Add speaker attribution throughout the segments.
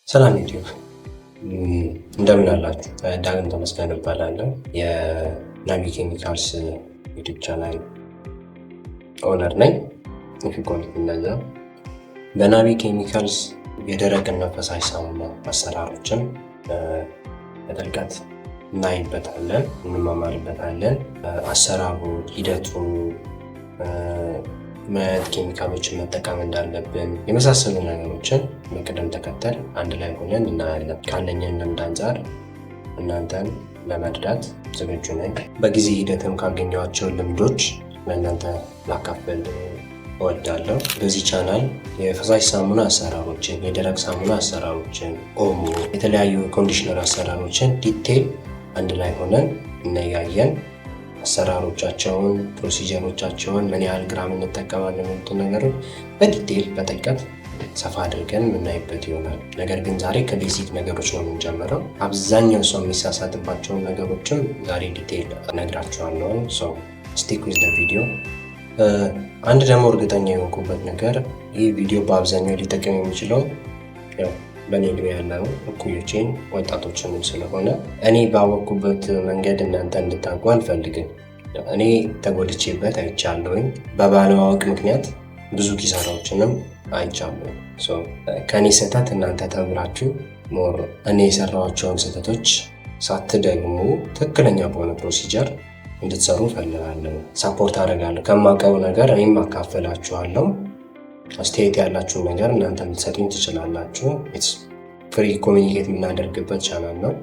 Speaker 1: ሰላም ዩቲዩብ እንደምን አላችሁ? ዳግም ተመስገን እባላለሁ። የናቪ ኬሚካልስ ዩቲዩብ ቻናል ኦነር ነኝ። እንደዛ በናቪ ኬሚካልስ የደረቅና ፈሳሽ ሳሙና አሰራሮችን በጥልቀት እናይበታለን፣ እንማማርበታለን። አሰራሩ፣ ሂደቱ፣ ምን ኬሚካሎችን መጠቀም እንዳለብን የመሳሰሉ ነገሮችን በቅደም ተከተል አንድ ላይ ሆነን እናያለን። ካለኝ ልምድ አንጻር እናንተን ለመርዳት ዝግጁ ነኝ። በጊዜ ሂደትም ካገኘኋቸው ልምዶች ለእናንተ ላካፍል እወዳለሁ። በዚህ ቻናል የፈሳሽ ሳሙና አሰራሮችን፣ የደረቅ ሳሙና አሰራሮችን፣ ኦሞ፣ የተለያዩ ኮንዲሽነር አሰራሮችን ዲቴይል አንድ ላይ ሆነን እናያለን። አሰራሮቻቸውን፣ ፕሮሲጀሮቻቸውን፣ ምን ያህል ግራም እንጠቀማለን የሚሉትን ነገሮች በዲቴይል በጥልቀት ሰፋ አድርገን የምናይበት ይሆናል። ነገር ግን ዛሬ ከቤዚክ ነገሮች ነው የምንጀምረው። አብዛኛው ሰው የሚሳሳትባቸውን ነገሮችም ዛሬ ዲቴይል እነግራቸዋለሁ። ሰው ስቲክ ዊዝ ቪዲዮ። አንድ ደግሞ እርግጠኛ የሆንኩበት ነገር ይህ ቪዲዮ በአብዛኛው ሊጠቀም የሚችለው በእኔ ዕድሜ ያለው እኩዮቼን ወጣቶችንም ስለሆነ እኔ ባወቅኩበት መንገድ እናንተ እንድታውቁ አልፈልግም። እኔ ተጎድቼበት አይቻለሁኝ። በባለማወቅ ምክንያት ብዙ ኪሳራዎችንም አይቻለሁ። ከእኔ ስህተት እናንተ ተምራችሁ ሞር እኔ የሰራኋቸውን ስህተቶች ሳትደግሙ ትክክለኛ በሆነ ፕሮሲጀር እንድትሰሩ እፈልጋለሁ። ሳፖርት አደርጋለሁ። ከማውቀው ነገር እኔም አካፈላችኋለሁ። አስተያየት ያላችሁን ነገር እናንተ ልትሰጡኝ ትችላላችሁ። ፍሪ ኮሚኒኬት የምናደርግበት ቻናል ነው።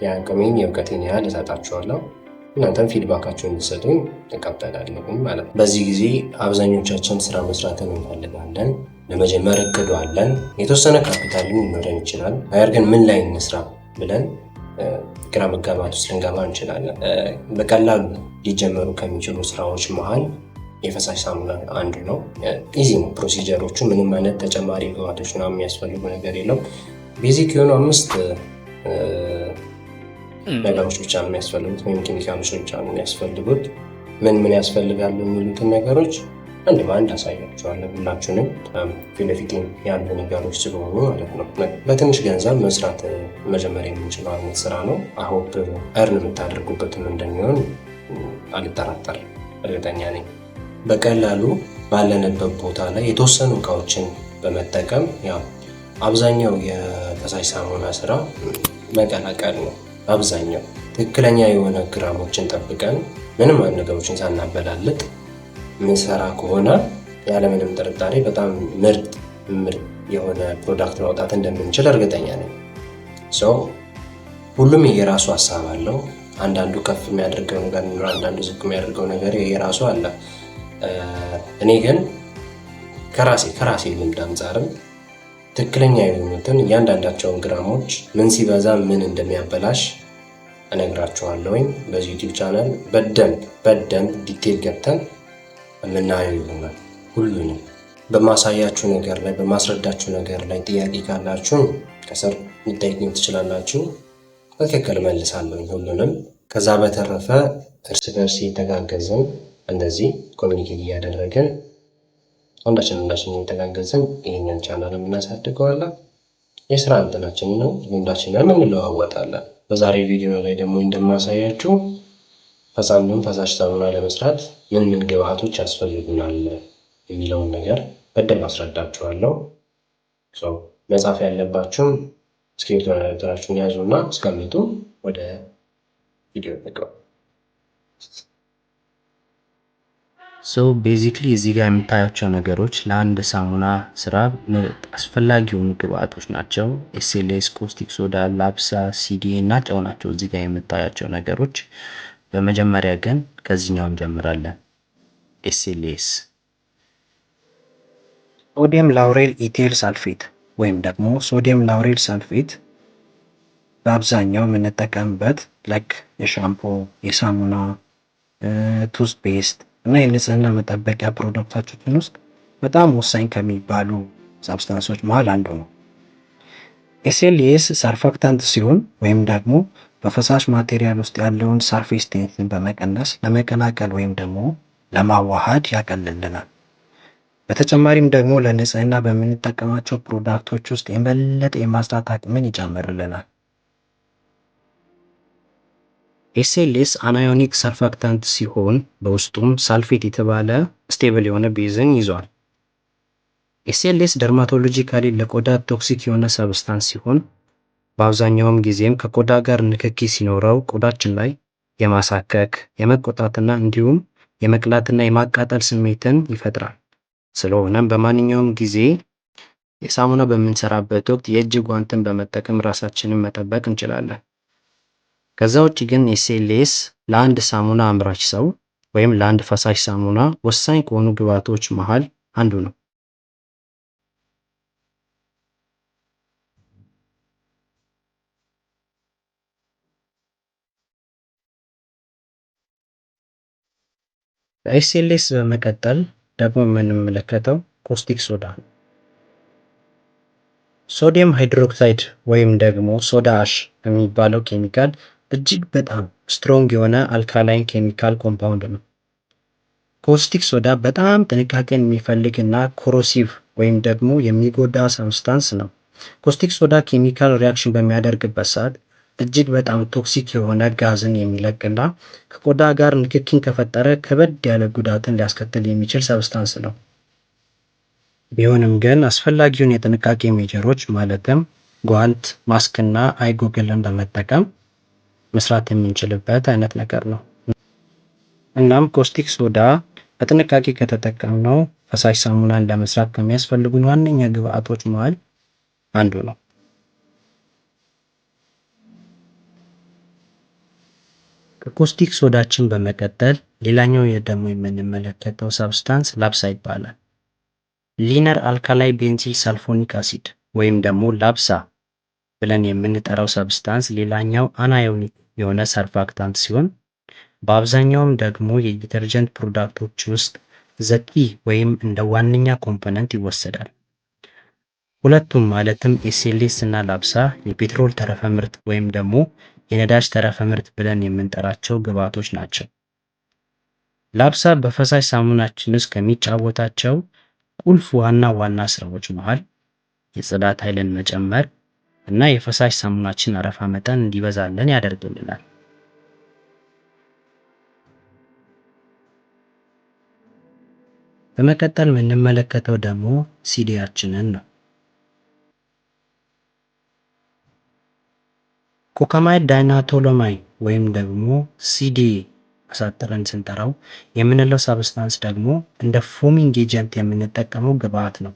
Speaker 1: የአቅሜን የእውቀቴን ያህል እሰጣችኋለሁ። እናንተም ፊድባካችሁን እንድትሰጡኝ እቀበላለሁ ማለት ነው። በዚህ ጊዜ አብዛኞቻችን ስራ መስራትን እንፈልጋለን። ለመጀመር እቅዱ አለን። የተወሰነ ካፒታልም ሊኖረን ይችላል። ነገር ግን ምን ላይ እንስራ ብለን ግራ መጋባት ውስጥ ልንገባ እንችላለን። በቀላሉ ሊጀመሩ ከሚችሉ ስራዎች መሀል የፈሳሽ ሳሙና አንዱ ነው። ኢዚ ነው ፕሮሲጀሮቹ። ምንም አይነት ተጨማሪ ግብአቶች ምናምን የሚያስፈልጉ ነገር የለም። ቤዚክ የሆኑ 5 ነገሮች ብቻ ነው የሚያስፈልጉት፣ ወይም ኬሚካሎች ብቻ ነው የሚያስፈልጉት። ምን ያስፈልጋሉ የሚሉትን ነገሮች አንድ በአንድ አሳያቸዋለሁ። ሁላችሁንም ፊት ለፊት ያሉ ነገሮች ስለሆኑ ማለት ነው። በትንሽ ገንዘብ መስራት መጀመር የምንችለው አይነት ስራ ነው። አሆፕ እርን የምታደርጉበትም እንደሚሆን አልጠራጠርም፣ እርግጠኛ ነኝ። በቀላሉ ባለንበት ቦታ ላይ የተወሰኑ እቃዎችን በመጠቀም አብዛኛው የፈሳሽ ሳሙና ስራ መቀላቀል ነው። አብዛኛው ትክክለኛ የሆነ ግራሞችን ጠብቀን ምንም አይነት ነገሮችን ሳናበላልጥ ምንሰራ ከሆነ ያለምንም ጥርጣሬ በጣም ምርጥ የሆነ ፕሮዳክት ማውጣት እንደምንችል እርግጠኛ ነኝ። ሁሉም የራሱ ሀሳብ አለው። አንዳንዱ ከፍ የሚያደርገው ነገር ነው፣ አንዳንዱ ዝቅ የሚያደርገው ነገር የራሱ አለ። እኔ ግን ከራሴ ልምድ አንጻርም ትክክለኛ የሆኑትን እያንዳንዳቸውን ግራሞች ምን ሲበዛ ምን እንደሚያበላሽ እነግራችኋለሁኝ። በዚህ ዩቲዩብ ቻናል በደንብ ዲቴል ገብተን የምናየው ይሆናል። ሁሉንም በማሳያችሁ ነገር ላይ በማስረዳችሁ ነገር ላይ ጥያቄ ካላችሁ ከስር ልጠይቁኝ ትችላላችሁ። በትክክል መልሳለሁ ሁሉንም። ከዛ በተረፈ እርስ በርስ የተጋገዝን እንደዚህ ኮሚኒኬት እያደረግን አንዳችን እየተጋገዝን ይህንን ቻናል እናሳድገዋለን። የስራ እንትናችን ነው፣ ልምዳችንን እንለዋወጣለን። በዛሬ ቪዲዮ ላይ ደግሞ እንደማሳያችሁ ፈሳሽ ሳሙና ለመስራት ምን ግብአቶች ያስፈልጉናል የሚለውን ነገር በደንብ አስረዳችኋለሁ። መጻፍ ያለባችሁም እስክሪብቶ ደብተራችሁን ያዙና አስቀምጡ። ወደ ቪዲዮ እንግባ።
Speaker 2: ቤዚክሊ እዚህ ጋር የምታያቸው ነገሮች ለአንድ ሳሙና ስራ አስፈላጊ የሆኑ ግብአቶች ናቸው። ኤስኤልኤስ፣ ኮስቲክ ሶዳ፣ ላፕሳ፣ ሲዲ እና ጨው ናቸው እዚህ ጋር የምታያቸው ነገሮች። በመጀመሪያ ግን ከዚህኛው እንጀምራለን። ኤስኤልኤስ ሶዲየም ላውሬል ኢቴል ሳልፌት ወይም ደግሞ ሶዲየም ላውሬል ሳልፌት በአብዛኛው የምንጠቀምበት የሻምፖ፣ የሳሙና፣ ቱዝፔስት እና የንጽህና መጠበቂያ ፕሮዳክቶችን ውስጥ በጣም ወሳኝ ከሚባሉ ሳብስታንሶች መሃል አንዱ ነው። ኤስኤልኤስ ሰርፋክታንት ሲሆን ወይም ደግሞ በፈሳሽ ማቴሪያል ውስጥ ያለውን ሰርፌስ ቴንሽን በመቀነስ ለመቀላቀል ወይም ደግሞ ለማዋሃድ ያቀልልናል። በተጨማሪም ደግሞ ለንጽህና በምንጠቀማቸው ፕሮዳክቶች ውስጥ የበለጠ የማጽዳት አቅምን ይጨምርልናል። ኤስኤልኤስ አናዮኒክ ሰርፋክታንት ሲሆን በውስጡም ሳልፌት የተባለ ስቴብል የሆነ ቤዝን ይዟል። ኤስኤልኤስ ደርማቶሎጂካሊ ለቆዳ ቶክሲክ የሆነ ሰብስታንስ ሲሆን በአብዛኛውም ጊዜም ከቆዳ ጋር ንክኪ ሲኖረው ቆዳችን ላይ የማሳከክ፣ የመቆጣትና እንዲሁም የመቅላትና የማቃጠል ስሜትን ይፈጥራል። ስለሆነም በማንኛውም ጊዜ የሳሙና በምንሰራበት ወቅት የእጅ ጓንትን በመጠቀም ራሳችንን መጠበቅ እንችላለን። ከዛ ውጭ ግን ኤስኤልኤስ ለአንድ ሳሙና አምራች ሰው ወይም ለአንድ ፈሳሽ ሳሙና ወሳኝ ከሆኑ ግብዓቶች መሃል አንዱ ነው። ከኤስኤልኤስ በመቀጠል ደግሞ የምንመለከተው ኮስቲክ ሶዳ ነው። ሶዲየም ሃይድሮክሳይድ ወይም ደግሞ ሶዳ አሽ የሚባለው ኬሚካል እጅግ በጣም ስትሮንግ የሆነ አልካላይን ኬሚካል ኮምፓውንድ ነው። ኮስቲክ ሶዳ በጣም ጥንቃቄን የሚፈልግ እና ኮሮሲቭ ወይም ደግሞ የሚጎዳ ሰብስታንስ ነው። ኮስቲክ ሶዳ ኬሚካል ሪያክሽን በሚያደርግበት ሰዓት እጅግ በጣም ቶክሲክ የሆነ ጋዝን የሚለቅና ከቆዳ ጋር ንክኪን ከፈጠረ ከበድ ያለ ጉዳትን ሊያስከትል የሚችል ሰብስታንስ ነው። ቢሆንም ግን አስፈላጊውን የጥንቃቄ ሜጀሮች ማለትም ጓንት፣ ማስክና አይ ጎግልን በመጠቀም መስራት የምንችልበት አይነት ነገር ነው። እናም ኮስቲክ ሶዳ በጥንቃቄ ከተጠቀምነው ፈሳሽ ሳሙናን ለመስራት ከሚያስፈልጉን ዋነኛ ግብአቶች መሃል አንዱ ነው። ከኮስቲክ ሶዳችን በመቀጠል ሌላኛው ደግሞ የምንመለከተው ሰብስታንስ ላፕሳ ይባላል። ሊነር አልካላይ ቤንዚል ሳልፎኒክ አሲድ ወይም ደግሞ ላፕሳ ብለን የምንጠራው ሰብስታንስ ሌላኛው አናዮኒክ የሆነ ሰርፋክታንት ሲሆን በአብዛኛውም ደግሞ የዲተርጀንት ፕሮዳክቶች ውስጥ ዘቂ ወይም እንደ ዋነኛ ኮምፖነንት ይወሰዳል። ሁለቱም ማለትም ኤስኤልኤስ እና ላፕሳ የፔትሮል ተረፈ ምርት ወይም ደግሞ የነዳጅ ተረፈ ምርት ብለን የምንጠራቸው ግብዓቶች ናቸው። ላፕሳ በፈሳሽ ሳሙናችን ውስጥ ከሚጫወታቸው ቁልፍ ዋና ስራዎች መሃል የጽዳት ኃይልን መጨመር እና የፈሳሽ ሳሙናችን አረፋ መጠን እንዲበዛልን ያደርግልናል። በመቀጠል የምንመለከተው ደግሞ ሲዲያችንን ነው። ኮካማይድ ዳይናቶሎማይድ ወይም ደግሞ ሲዲ አሳጥረን ስንጠራው የምንለው ሳብስታንስ ደግሞ እንደ ፎሚንግ ኤጀንት የምንጠቀመው ግብዓት ነው።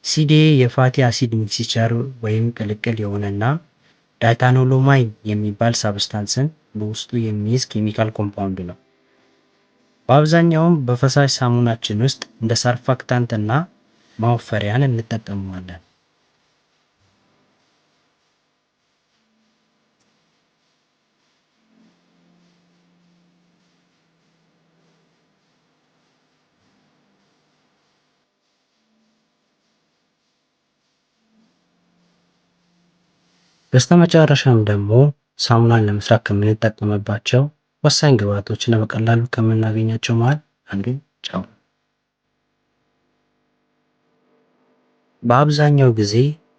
Speaker 2: ሲዲኤ የፋቲ አሲድ ሚክስቸር ወይም ቅልቅል የሆነና ዳይታኖሎማይድ የሚባል ሳብስታንስን በውስጡ የሚይዝ ኬሚካል ኮምፓውንድ ነው። በአብዛኛውም በፈሳሽ ሳሙናችን ውስጥ እንደ ሰርፋክታንት እና ማወፈሪያን እንጠቀመዋለን። በስተመጨረሻም ደግሞ ሳሙናን ለመስራት ከምንጠቀምባቸው ወሳኝ ግብዓቶችና በቀላሉ ከምናገኛቸው መሃል አንዱ ጨው። በአብዛኛው ጊዜ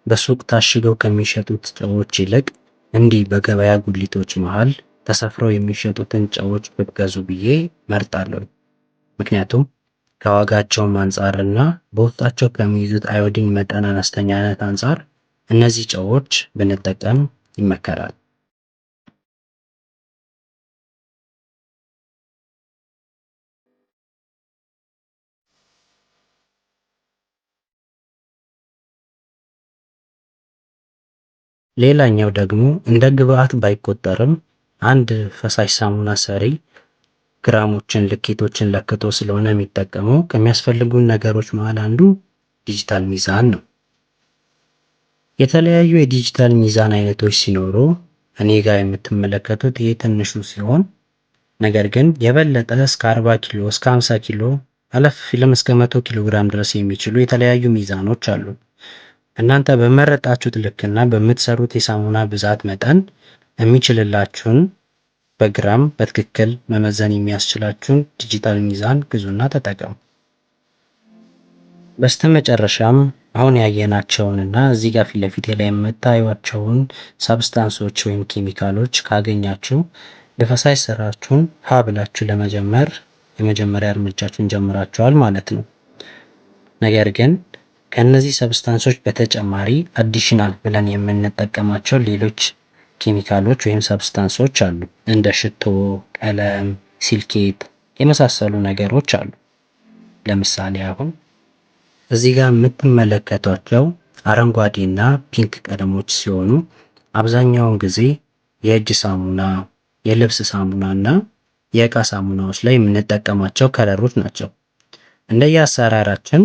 Speaker 2: በሱቅ ታሽገው ከሚሸጡት ጨዎች ይልቅ እንዲህ በገበያ ጉሊቶች መሃል ተሰፍረው የሚሸጡትን ጨዎች ብትገዙ ብዬ መርጣለሁ። ምክንያቱም ከዋጋቸውም አንጻርና በውስጣቸው ከሚይዙት አዮዲን መጠን አነስተኛነት አንጻር እነዚህ ጨዎች ብንጠቀም ይመከራል። ሌላኛው ደግሞ እንደ ግብአት ባይቆጠርም አንድ ፈሳሽ ሳሙና ሰሪ ግራሞችን፣ ልኬቶችን ለክቶ ስለሆነ የሚጠቀመው ከሚያስፈልጉን ነገሮች መሃል አንዱ ዲጂታል ሚዛን ነው። የተለያዩ የዲጂታል ሚዛን አይነቶች ሲኖሩ እኔ ጋር የምትመለከቱት ይሄ ትንሹ ሲሆን ነገር ግን የበለጠ እስከ 40 ኪሎ እስከ 50 ኪሎ አለፍ ሲልም እስከ 100 ኪሎ ግራም ድረስ የሚችሉ የተለያዩ ሚዛኖች አሉ። እናንተ በመረጣችሁት ልክና በምትሰሩት የሳሙና ብዛት መጠን የሚችልላችሁን በግራም በትክክል መመዘን የሚያስችላችሁን ዲጂታል ሚዛን ግዙና ተጠቀሙ። በስተመጨረሻም አሁን ያየናቸውንና እዚህ ጋር ፊት ለፊት ላይ የምታዩቸውን ሳብስታንሶች ወይም ኬሚካሎች ካገኛችሁ የፈሳሽ ስራችሁን ሀ ብላችሁ ለመጀመር የመጀመሪያ እርምጃችሁን ጀምራችኋል ማለት ነው። ነገር ግን ከነዚህ ሰብስታንሶች በተጨማሪ አዲሽናል ብለን የምንጠቀማቸው ሌሎች ኬሚካሎች ወይም ሰብስታንሶች አሉ። እንደ ሽቶ፣ ቀለም፣ ሲልኬት የመሳሰሉ ነገሮች አሉ። ለምሳሌ አሁን እዚህ ጋር የምትመለከቷቸው አረንጓዴ እና ፒንክ ቀለሞች ሲሆኑ አብዛኛውን ጊዜ የእጅ ሳሙና፣ የልብስ ሳሙና እና የእቃ ሳሙናዎች ላይ የምንጠቀማቸው ከለሮች ናቸው። እንደየ አሰራራችን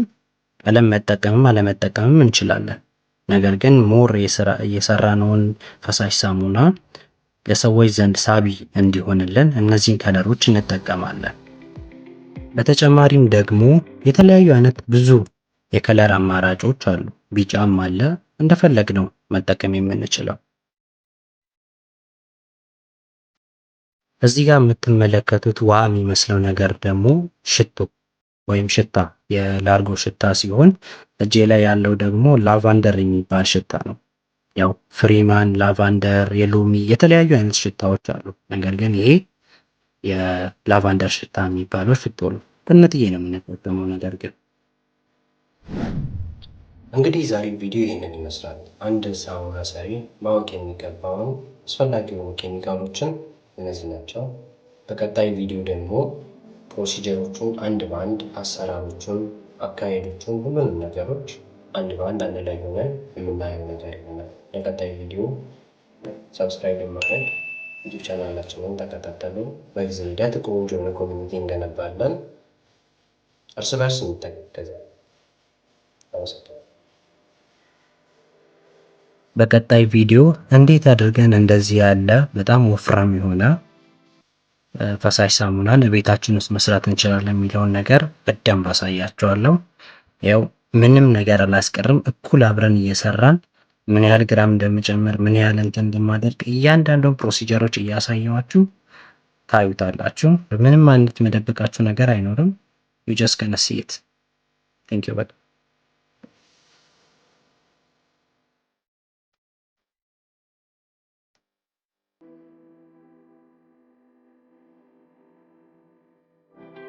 Speaker 2: ቀለም መጠቀምም አለመጠቀምም እንችላለን። ነገር ግን ሞር የሰራነውን ፈሳሽ ሳሙና ለሰዎች ዘንድ ሳቢ እንዲሆንልን እነዚህን ከለሮች እንጠቀማለን። በተጨማሪም ደግሞ የተለያዩ አይነት ብዙ የከለር አማራጮች አሉ። ቢጫም አለ፣ እንደፈለግነው መጠቀም የምንችለው። እዚህ ጋር የምትመለከቱት ውሃ የሚመስለው ነገር ደግሞ ሽቶ ወይም ሽታ የላርጎ ሽታ ሲሆን እጄ ላይ ያለው ደግሞ ላቫንደር የሚባል ሽታ ነው። ያው ፍሪማን፣ ላቫንደር፣ የሎሚ የተለያዩ አይነት ሽታዎች አሉ። ነገር ግን ይሄ የላቫንደር ሽታ የሚባለው ሽቶ ነው። ትንጥዬ ነው የምንጠቀመው። ነገር ግን
Speaker 1: እንግዲህ ዛሬ ቪዲዮ ይህንን ይመስላል። አንድ ሳሙና ሰሪ ማወቅ የሚገባውን አስፈላጊ የሆኑ ኬሚካሎችን እነዚህ ናቸው። በቀጣይ ቪዲዮ ደግሞ ፕሮሲጀሮቹን አንድ በአንድ አሰራሮቹን፣ አካሄዶቹን፣ ሁሉንም ነገሮች አንድ በአንድ አንድ ላይ ሆነን የምናየው ነገር ይሆናል። ለቀጣይ ቪዲዮ ሰብስክራይብ በማድረግ ዩቲዩብ ቻናላችንን ተከታተሉ። በጊዜ ሂደት ቆንጆ የሆነ ኮሚኒቲ እንገነባለን። እርስ በርስ እንተጋገዛለን።
Speaker 2: በቀጣይ ቪዲዮ እንዴት አድርገን እንደዚህ ያለ በጣም ወፍራም የሆነ ፈሳሽ ሳሙናን ቤታችን ውስጥ መስራት እንችላለን የሚለውን ነገር በደንብ አሳያችኋለሁ። ያው ምንም ነገር አላስቀርም። እኩል አብረን እየሰራን ምን ያህል ግራም እንደምጨምር ምን ያህል እንትን እንደማደርግ እያንዳንዱን ፕሮሲጀሮች እያሳየኋችሁ ታዩታላችሁ። ምንም አይነት መደበቃችሁ ነገር አይኖርም። ዩ ጀስት ገና ሲ ኢት። ቴንክ ዩ።